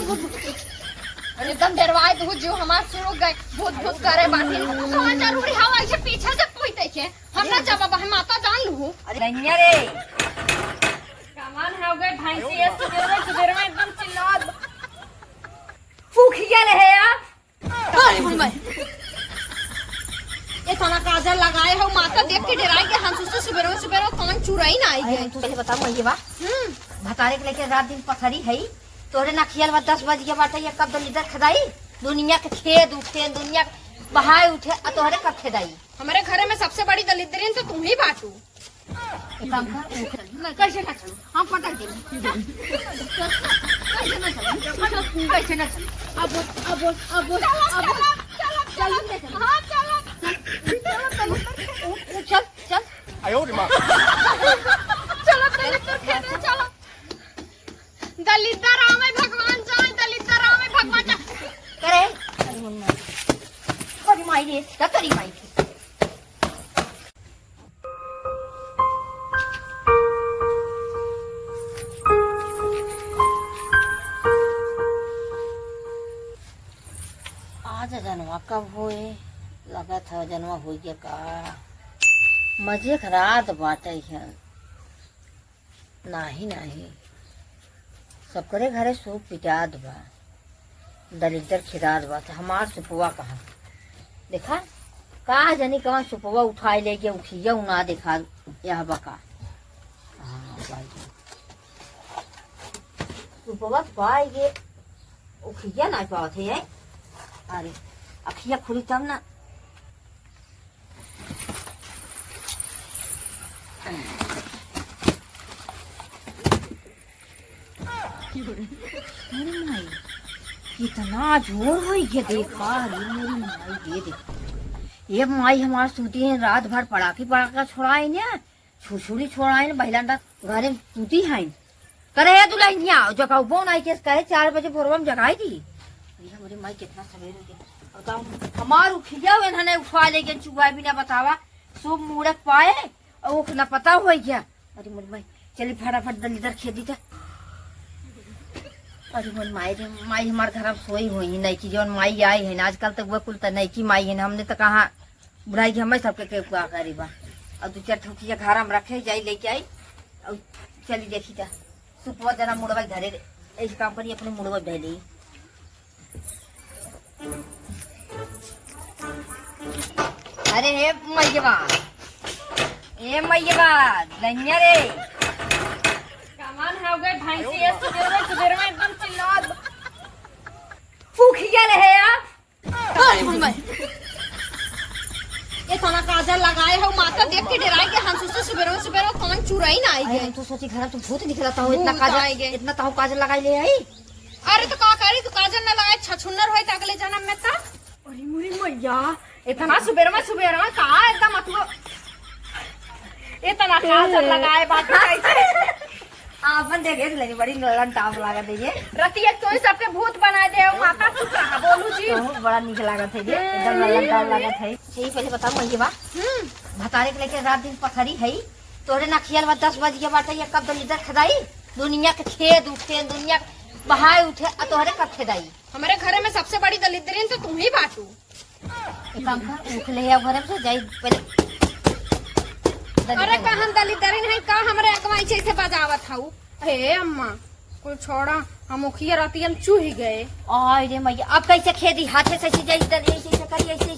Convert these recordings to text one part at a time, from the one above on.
अरे एकदम डरवाए दो जो हमार सुन गए भूत भूत करे बाकी तो जरूरी हवा ऐसे पीछे से पूछते के हमरा जवाब है माता जान लू। अरे नैया रे कमान हो गए भैंसी ये सुबह में एकदम चिल्लात फूखिया रहे यार। अरे भाई ये थाना काजल लगाए हो माता देख के डराई के हम सोचते सुबह कौन चुराई ना आई है। तू पहले बता मैं बा भतारे के लेके रात दिन पथरी है तोरे ना खियाल 10 बज के बाटे ये कब दलिदर खदाई दुनिया के खेद उठे दुनिया बहाए उठे आ तोहरे कब खेदाई। हमारे घर में सबसे बड़ी दलिदरीन तो तुम ही बाटू। काम कर कैसे ना चलूं हम पटक दे कैसे ना चलूं अब चल हां चल चल आयो रे मां चलो दलिदर खेदे चलो दलिदर राम भगवान जाए दलिदर राम भगवान जा करे करी माई रे करी माई आज जनवा कब होए लगा था जनवा हो गया का मजे रात बाटे है नाही सब करे घरे सूप पिटाद बा दलिदर खिदाद बा तो हमार सुपवा कहा देखा का जानी कहाँ सुपवा उठाए लेके उठिया ना देखा यह बका सुपवा पाए गे उठिया ना पावत है। अरे अखिया खुली तब ना इतना जोर हो गया देखा मेरी माई ये देखा ये माई हमार सूती है रात भर पड़ाका छोड़ाए ना छुछुड़ी छोड़ाए ना बहिलांडा घरे में सूती है करे है दुल्हनिया जो कहो ना के कहे 4 बजे भोरवा में जगाई दी। मेरी माई कितना सवेरे और हमार उठिया हुए ना उठवा लेके चुगा भी ना बतावा सब मुड़क पाए और ना पता हुआ क्या। अरे मेरी माई चली फटाफट दलिदर खेती था। अरे मन माई हमारे घर सोई हुई नहीं की जौन माई आई है ना आजकल तक वो कुल नहीं की माई है ना हमने तो कहा बुढ़ाई हमें सबके करी बा और 2-4 ठोकिया घर में रखे जाई लेके आई और चली देखी था सुपवा जरा मुड़वा धरे ऐसे काम करी अपने मुड़वा धैली। अरे हे मैया नैया रे कमान हो गए भैंसी ये सुबह में एकदम चिल्लात फूखिया रहे यार। अरे भाई ये थाना काजल लगाए हो माता देख के डराई के हम सोचते सुबह कौन चुराई ना आई है। तो सोची घर तू भूत दिख रहा था इतना ताऊ काजल लगाई ले आई। अरे तो का करी तू काजल ना लगाए छछुन्नर होई त अगले जन्म में ता। अरे मुरी मैया इतना सुबह में का एकदम अतुरो इतना काजल लगाए बात कैसे आपन देखे लेनी बड़ी नलन टाप लागत है ये रतिया तो सबके भूत बना दे माता तू कहां बोलू जी तो बड़ा निक लागत है ये एकदम नलन टाप लागत है। यही पहले बताऊं मैं बा भतारे के लेके रात दिन पथरी है तोरे ना खियाल 10 बज के बाटे ये कब दलिदर खदाई दुनिया के खेद उठे दुनिया बहाए उठे आ तोहरे कब खेदाई। हमारे घर में सबसे बड़ी दलिदरीन तो तुम ही बाटू। काम कर उठ ले घर में से जाई पहले। अरे कहन दलिदरीन है का हमरे अगवाई से बजावत हूं। हे अम्मा कुल छोड़ा हम मुखिया राती हम चूही गए। आय रे मैया अब कैसे खेती हाथे से जाई ऐसे करी ऐसे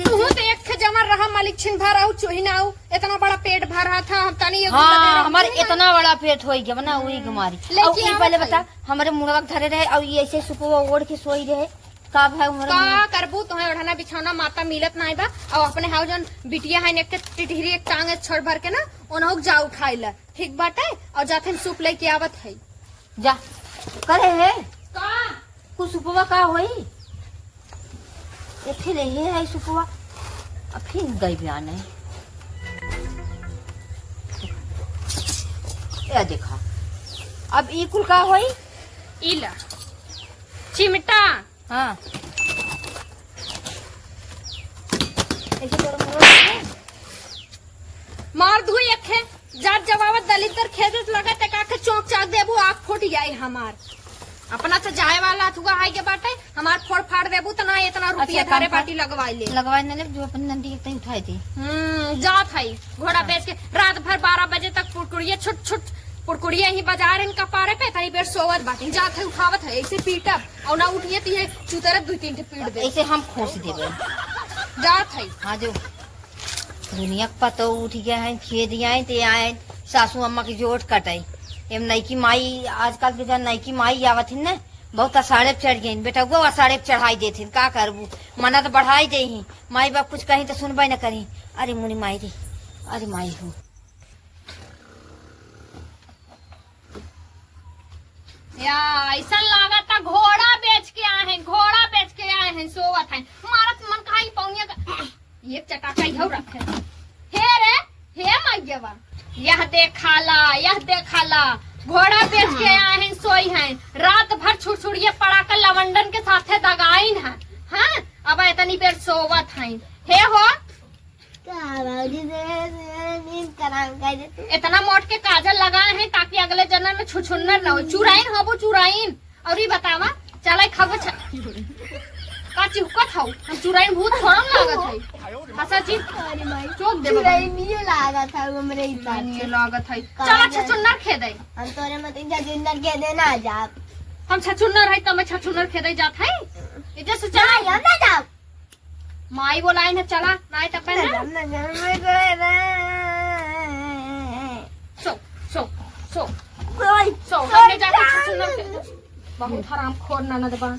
तू तो एक जमा रहा मालिक छिन भर आऊ चूही ना आऊ इतना बड़ा पेट भर रहा था हम तनी हां हमारे इतना बड़ा पेट होई गया ना वही गुमारी। और ये पहले बता हमारे मुड़वा धरे रहे और ये ऐसे सुपवा ओढ़ के सोई रहे का भाई उमर का करबू तो है ओढ़ना बिछौना माता मिलत नहीं बा और अपने हाउ जन बिटिया है एक टिटहिरी एक टांग छोड़ भर के ना ओनहु जा उठाइला ठीक बाटे और जाथे सूप लेके आवत है जा करे है का कुछ सुपवा का होई ये फिर ये है सुपवा अब फिर गई बयान है ये देखा अब ई कुल का होई इला चिमटा हाँ मार धुई एक जाट जवाबत दलितर खेत लगा ते का के चौक चाक देबू आँख फूट जाए हमार अपना तो जाए वाला हुआ है के बाटे हमार फोड़ फाड़ देबू तो ना इतना रुपया अच्छा, थारे काम बाटी लगवाई ले लगवाए न ले जो अपन नंदी के उठाए थे। जात है घोड़ा बेच के रात भर 12 बजे तक पुरकुड़िया छुट छुट पुरकुड़िया ही बाजार इनका पारे पे तनी बेर सोवत बाटी जात है उठावत है ऐसे पीटब और ना उठिए तो ये चुतरत 2-3 ठे पीट दे ऐसे हम खोस देबे। जात है हाँ जो दुनिया का पतो उठ गया है खेद आए ते आए सासू अम्मा की जोट कटाई एम नईकी माई आजकल के जन नईकी माई आवत हिन न बहुत असाड़े चढ़ गई बेटा वो असाड़े चढ़ाई देथिन का करबू मना तो बढ़ाई दे ही माई बाप कुछ कहीं तो सुनबे न करी। अरे मुनी माई रे अरे माई हो या ऐसा लागत घोड़ा बेच के आए हैं घोड़ा बेच के आए हैं सोवत है हमारा तो मन कहा पौनिया का एक चटाका ही रखे हे रे हे मैयवा यह देखा घोड़ा बेच के आए हैं सोई हैं रात भर छुड़छुड़िए पड़ा कर लवंडन के साथे दगाइन है हाँ अब इतनी बेर सोवत हैं हे हो इतना मोट के काजल लगाए हैं ताकि अगले जन्म में छुछुन्नर न हो चुराइन हबो चुराइन और ही बतावा चले खाबो का चिहुकत हौ हम चुराइन भूत थोड़ा लागत है हसा जी चोक दे चुराइनियो लागत है हमरे हिसाब ये लागत है चला छुछुन्नर खेदै हम तोरे मत छछुन्नर के देना जा हम छछुन्नर है तो मैं छछुन्नर खेदै जात है इधर से चला हम ना जा माई बोलाई न चला नाय त पहले हम ना घर में गए ना सो सो सो कोई सो हमने जाके छछुन्नर खेदै बहुत हराम खोर ननद बा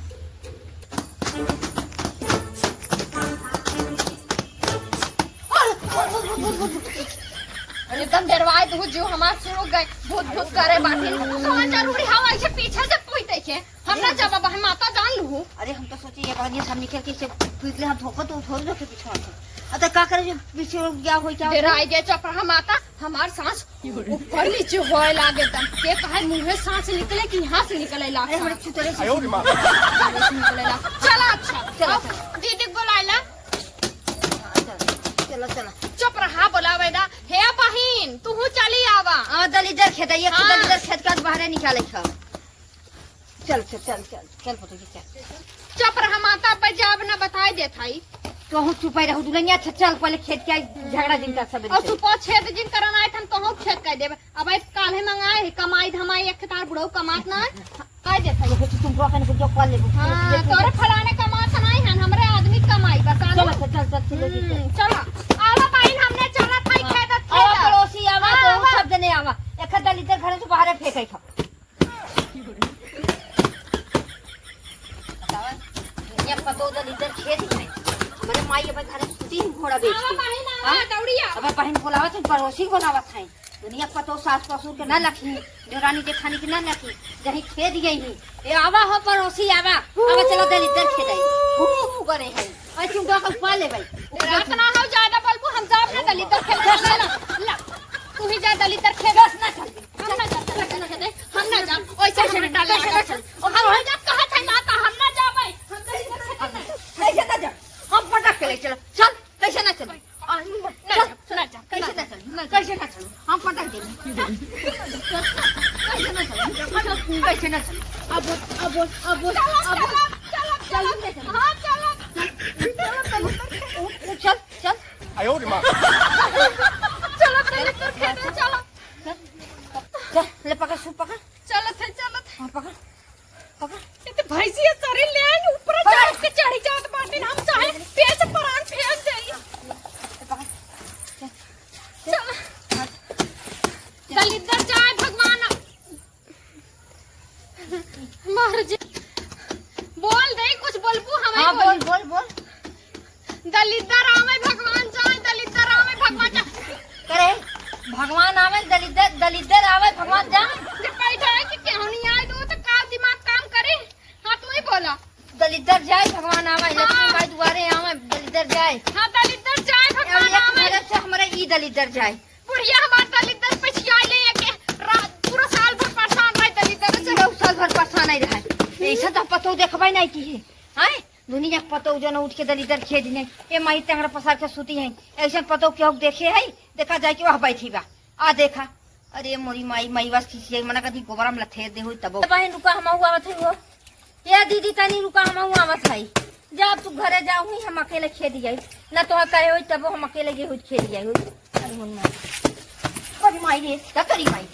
एकदम डरवाए तो जो हमार सुनो गए भूत भूत करे बाटे समझ जरूरी हवा ऐसे पीछे से पूछते के हमरा जब हम माता जान लू अरे हम तो सोचे ये बात ये सामने निकल के पीछे हम धोखा तो छोड़ दो के पीछे अतः का करे जो पीछे क्या हो क्या डराई गए चपरा माता हमार सांस ऊपर नीचे होए लागे तन के कहे मुंह में सांस निकले कि यहां से निकले ला अरे हमारे छुतरे से निकले ला चला अच्छा चलो, चलो दीदी बुलाइला चलो चलो चुप रहा बोलावे दा हे बहिन तू चली आवा आ दलिदर खेत ये हाँ। दलिदर खेत का बाहर निकाले खा चल चल चल चल चल पुत्र चल चुप रहा माता पंजाब न बताई देत हई तो हम चुपाई रहू दुल्हनिया चल पहले खेत के झगड़ा दिन का सब और तू छेद जिन करन आए हम तो खेत कह देबे अब आई काल्हे मंगाए कमाई धमाई एक तार बुढ़ऊ कमात ना कह देत हई तुम अपन को जो कॉल ले हां तोरे फलाने कमात नहीं हन हमरे आदमी कमाई बता चल चल चल चला आवा बहिन हमने चला थाई खेत आवा पड़ोसी आवा तो सब जने आवा एक दलिदर घर से बाहर फेंकै खा बतावा ये पतो दलिदर खेत है हमारे माई अब घर तीन घोड़ा बेचती हां दौड़िया अब बहन बोलावत है पड़ोसी बोलावत है दुनिया पतो सास ससुर के न लखी देवरानी जेठानी के न लखी जही खेद गई ही ए आवा हो पड़ोसी आवा अब चलो दलिदर खेदाई हु करे है आई तुम का पा ले भाई रात ना हो ज्यादा बलबू हम जाब ना दलितर खेत ला तू ही जा दलितर खेत बस ना चल हम ना जा ओइसे से डाले और हम जा कहा था माता हम ना जाबै हम दलितर खेत कैसे ना जा हम पटक के ले चलो चल कैसे ना चल ना जा कैसे ना चल कैसे ना चल हम पटक दे कैसे ना चल कैसे ना चल अब चल हां चलो चल चल 哎呦我的妈！ चलो दलितर खेत चलो चल ले पकड़ सूप पकड़ चलो थे हाँ पकड़ पकड़ ये तो भैंसिया सारी ले आई ऊपर चढ़ के चढ़ी जात बाटे हम चाहे पेट प्राण फेंक देई पकड़ चल दलितर जाए भगवान मार जी बोल दे कुछ बोलबू हमें हाँ बोल बोल बोल दलितर आवे भगवान जाए दलितर आवे भगवान जाए करे भगवान आवे दलिदर दलिदर आवे भगवान जा जब बैठा है कि क्यों नहीं आए तो का दिमाग काम करे हाँ तू ही बोला दलिदर जाए भगवान आवे लक्ष्मी माई दुआरे आवे दलिदर जाए हाँ दलितर जाए भगवान आवे मेरे से हमारे ई दलिदर जाए बुढ़िया हमार दलितर पछिया ले के पूरा साल भर परेशान रहे दलितर से पूरा साल भर परेशान नहीं रहा ऐसा तो पतो देखबाई नहीं की है हैं दुनिया पतो जन उठ के दलिदर खेद नहीं ए माई तेहरा पसार के सूती है ऐसा पतो के देखे है देखा जाए कि वह बैठी बा आ देखा अरे मोरी माई माई बस खिसिए मना कथी गोबरा में लथे दे होई तब बहन रुका हम आवत है वो ये दीदी तनी रुका हम आवत है जब तू घरे जाऊ ही हम अकेले खेत जाई ना तो कहे होई तब हम अकेले गे होई खेत जाई अरे मोरी माई रे का करी माई